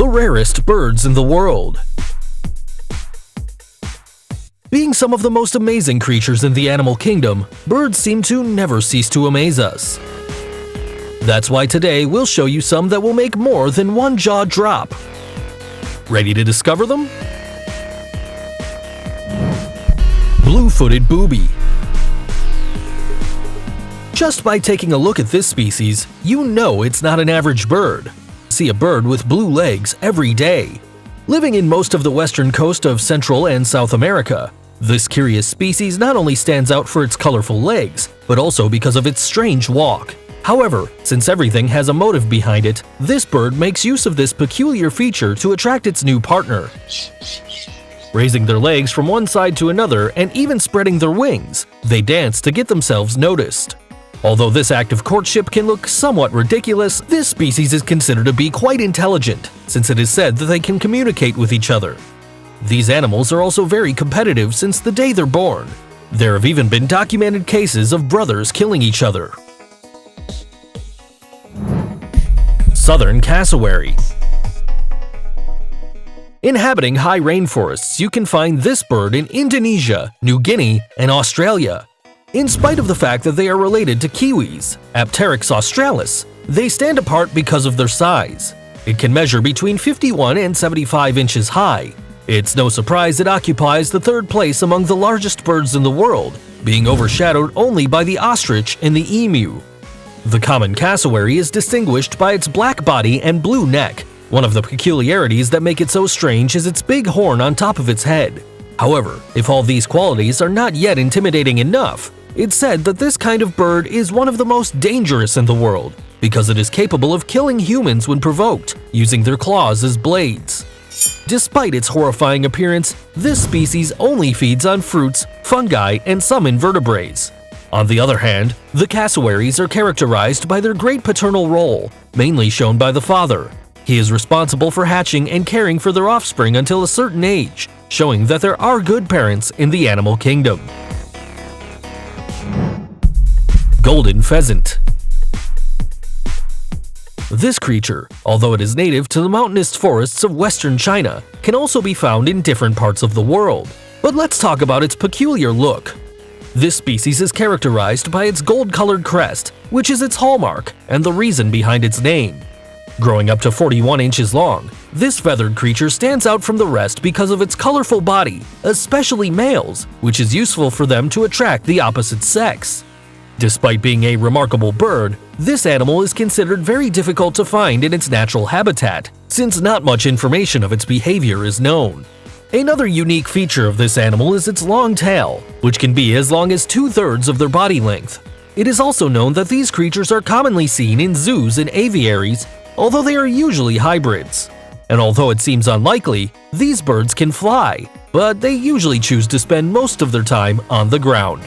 The rarest birds in the world. Being some of the most amazing creatures in the animal kingdom, birds seem to never cease to amaze us. That's why today we'll show you some that will make more than one jaw drop. Ready to discover them? Blue-footed booby. Just by taking a look at this species, you know it's not an average bird. See a bird with blue legs every day. Living in most of the western coast of Central and South America, this curious species not only stands out for its colorful legs, but also because of its strange walk. However, since everything has a motive behind it, this bird makes use of this peculiar feature to attract its new partner. Raising their legs from one side to another and even spreading their wings, they dance to get themselves noticed. Although this act of courtship can look somewhat ridiculous, this species is considered to be quite intelligent, since it is said that they can communicate with each other. These animals are also very competitive since the day they're born. There have even been documented cases of brothers killing each other. Southern cassowary. Inhabiting high rainforests, you can find this bird in Indonesia, New Guinea, and Australia. In spite of the fact that they are related to kiwis, Apteryx australis, they stand apart because of their size. It can measure between 51 and 75 inches high. It's no surprise it occupies the third place among the largest birds in the world, being overshadowed only by the ostrich and the emu. The common cassowary is distinguished by its black body and blue neck. One of the peculiarities that make it so strange is its big horn on top of its head. However, if all these qualities are not yet intimidating enough, it's said that this kind of bird is one of the most dangerous in the world because it is capable of killing humans when provoked, using their claws as blades. Despite its horrifying appearance, this species only feeds on fruits, fungi, and some invertebrates. On the other hand, the cassowaries are characterized by their great paternal role, mainly shown by the father. He is responsible for hatching and caring for their offspring until a certain age, showing that there are good parents in the animal kingdom. Golden pheasant. This creature, although it is native to the mountainous forests of western China, can also be found in different parts of the world. But let's talk about its peculiar look. This species is characterized by its gold-colored crest, which is its hallmark and the reason behind its name. Growing up to 41 inches long, this feathered creature stands out from the rest because of its colorful body, especially males, which is useful for them to attract the opposite sex. Despite being a remarkable bird, this animal is considered very difficult to find in its natural habitat, since not much information of its behavior is known. Another unique feature of this animal is its long tail, which can be as long as 2/3 of their body length. It is also known that these creatures are commonly seen in zoos and aviaries, although they are usually hybrids. And although it seems unlikely, these birds can fly, but they usually choose to spend most of their time on the ground.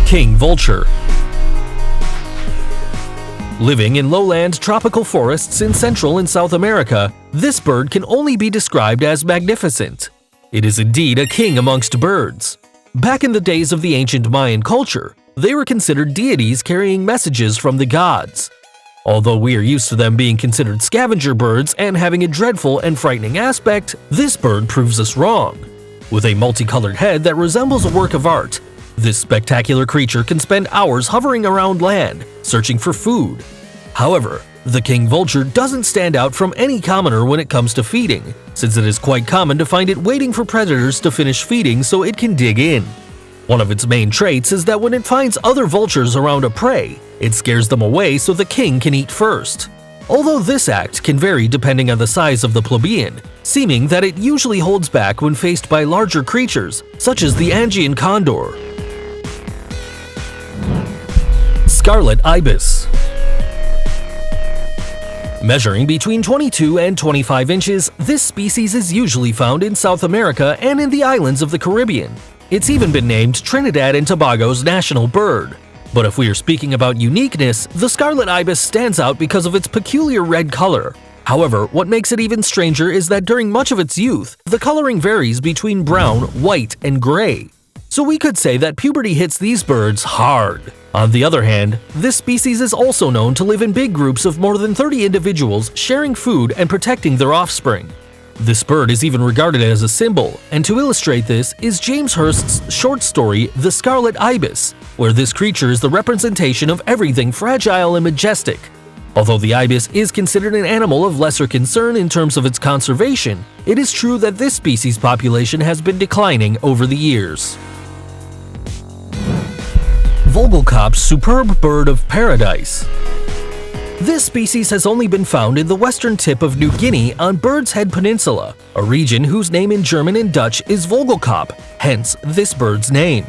King vulture. Living in lowland tropical forests in Central and South America, this bird can only be described as magnificent. It is indeed a king amongst birds. Back in the days of the ancient Mayan culture, they were considered deities carrying messages from the gods. Although we are used to them being considered scavenger birds and having a dreadful and frightening aspect, this bird proves us wrong. With a multicolored head that resembles a work of art, this spectacular creature can spend hours hovering around land, searching for food. However, the king vulture doesn't stand out from any commoner when it comes to feeding, since it is quite common to find it waiting for predators to finish feeding so it can dig in. One of its main traits is that when it finds other vultures around a prey, it scares them away so the king can eat first. Although this act can vary depending on the size of the plebeian, seeming that it usually holds back when faced by larger creatures, such as the Andean condor. Scarlet ibis. Measuring between 22 and 25 inches, this species is usually found in South America and in the islands of the Caribbean. It's even been named Trinidad and Tobago's national bird. But if we are speaking about uniqueness, the scarlet ibis stands out because of its peculiar red color. However, what makes it even stranger is that during much of its youth, the coloring varies between brown, white, and gray. So we could say that puberty hits these birds hard. On the other hand, this species is also known to live in big groups of more than 30 individuals sharing food and protecting their offspring. This bird is even regarded as a symbol, and to illustrate this is James Hurst's short story The Scarlet Ibis, where this creature is the representation of everything fragile and majestic. Although the ibis is considered an animal of lesser concern in terms of its conservation, it is true that this species population has been declining over the years. Vogelkopf's superb bird of paradise. This species has only been found in the western tip of New Guinea on Bird's Head Peninsula, a region whose name in German and Dutch is Vogelkop, hence this bird's name.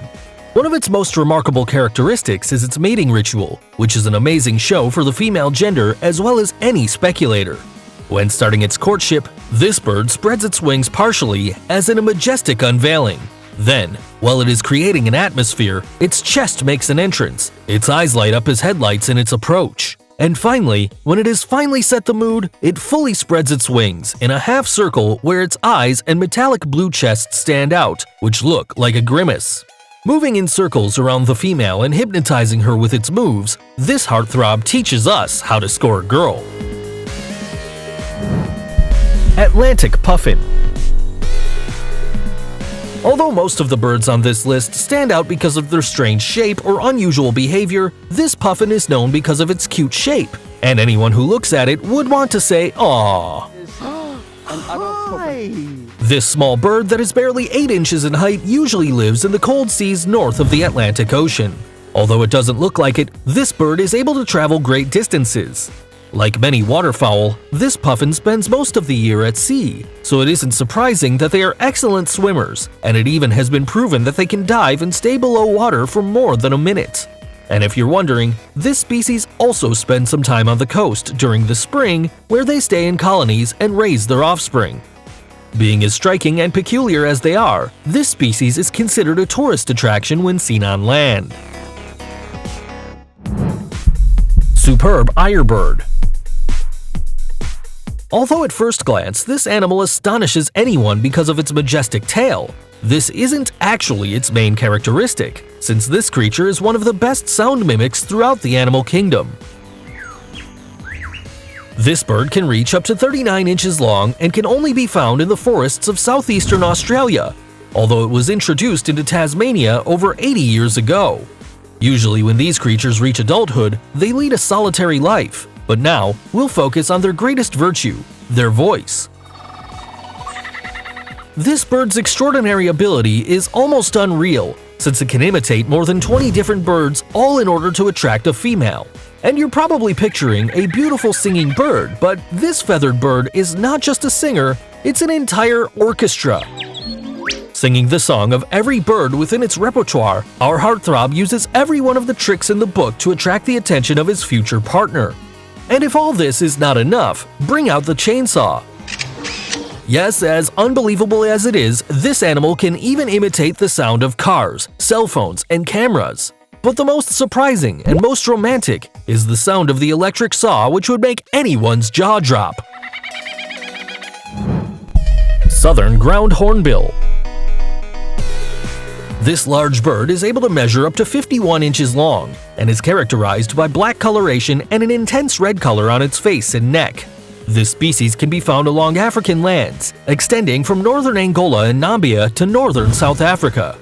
One of its most remarkable characteristics is its mating ritual, which is an amazing show for the female gender as well as any speculator. When starting its courtship, this bird spreads its wings partially as in a majestic unveiling. Then, while it is creating an atmosphere, its chest makes an entrance, its eyes light up as headlights in its approach. And finally, when it has finally set the mood, it fully spreads its wings in a half circle where its eyes and metallic blue chest stand out, which look like a grimace. Moving in circles around the female and hypnotizing her with its moves, this heartthrob teaches us how to score a girl. Atlantic Puffin. Although most of the birds on this list stand out because of their strange shape or unusual behavior, this puffin is known because of its cute shape, and anyone who looks at it would want to say, "Aww." Hi. This small bird that is barely 8 inches in height usually lives in the cold seas north of the Atlantic Ocean. Although it doesn't look like it, this bird is able to travel great distances. Like many waterfowl, this puffin spends most of the year at sea, so it isn't surprising that they are excellent swimmers, and it even has been proven that they can dive and stay below water for more than a minute. And if you're wondering, this species also spends some time on the coast during the spring, where they stay in colonies and raise their offspring. Being as striking and peculiar as they are, this species is considered a tourist attraction when seen on land. Superb Lyrebird. Although at first glance this animal astonishes anyone because of its majestic tail, this isn't actually its main characteristic, since this creature is one of the best sound mimics throughout the animal kingdom. This bird can reach up to 39 inches long and can only be found in the forests of southeastern Australia, although it was introduced into Tasmania over 80 years ago. Usually when these creatures reach adulthood, they lead a solitary life, but now we'll focus on their greatest virtue, their voice. This bird's extraordinary ability is almost unreal, since it can imitate more than 20 different birds all in order to attract a female. And you're probably picturing a beautiful singing bird, but this feathered bird is not just a singer, it's an entire orchestra. Singing the song of every bird within its repertoire, our heartthrob uses every one of the tricks in the book to attract the attention of his future partner. And if all this is not enough, bring out the chainsaw. Yes, as unbelievable as it is, this animal can even imitate the sound of cars, cell phones, and cameras. But the most surprising and most romantic is the sound of the electric saw, which would make anyone's jaw drop. Southern Ground Hornbill. This large bird is able to measure up to 51 inches long and is characterized by black coloration and an intense red color on its face and neck. This species can be found along African lands, extending from northern Angola and Namibia to northern South Africa.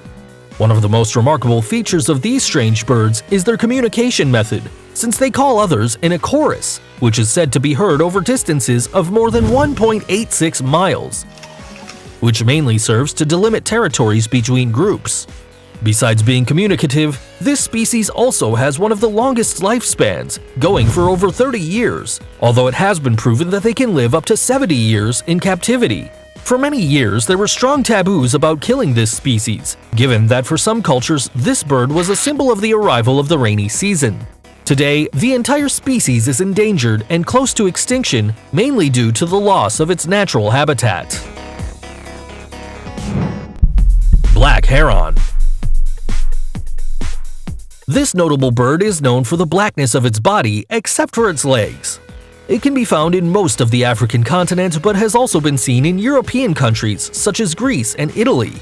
One of the most remarkable features of these strange birds is their communication method, since they call others in a chorus, which is said to be heard over distances of more than 1.86 miles. Which mainly serves to delimit territories between groups. Besides being communicative, this species also has one of the longest lifespans, going for over 30 years, although it has been proven that they can live up to 70 years in captivity. For many years, there were strong taboos about killing this species, given that for some cultures, this bird was a symbol of the arrival of the rainy season. Today, the entire species is endangered and close to extinction, mainly due to the loss of its natural habitat. Black Heron. This notable bird is known for the blackness of its body except for its legs. It can be found in most of the African continent but has also been seen in European countries such as Greece and Italy.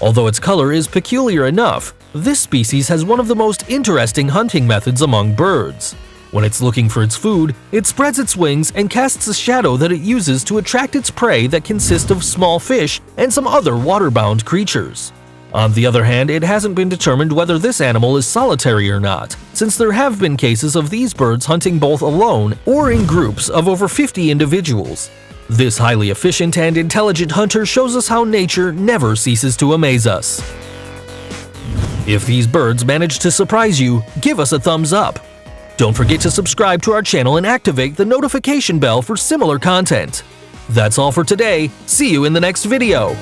Although its color is peculiar enough, This species has one of the most interesting hunting methods among birds. When it's looking for its food, it spreads its wings and casts a shadow that it uses to attract its prey that consist of small fish and some other water-bound creatures. On the other hand, it hasn't been determined whether this animal is solitary or not, since there have been cases of these birds hunting both alone or in groups of over 50 individuals. This highly efficient and intelligent hunter shows us how nature never ceases to amaze us. If these birds manage to surprise you, give us a thumbs up. Don't forget to subscribe to our channel and activate the notification bell for similar content. That's all for today. See you in the next video.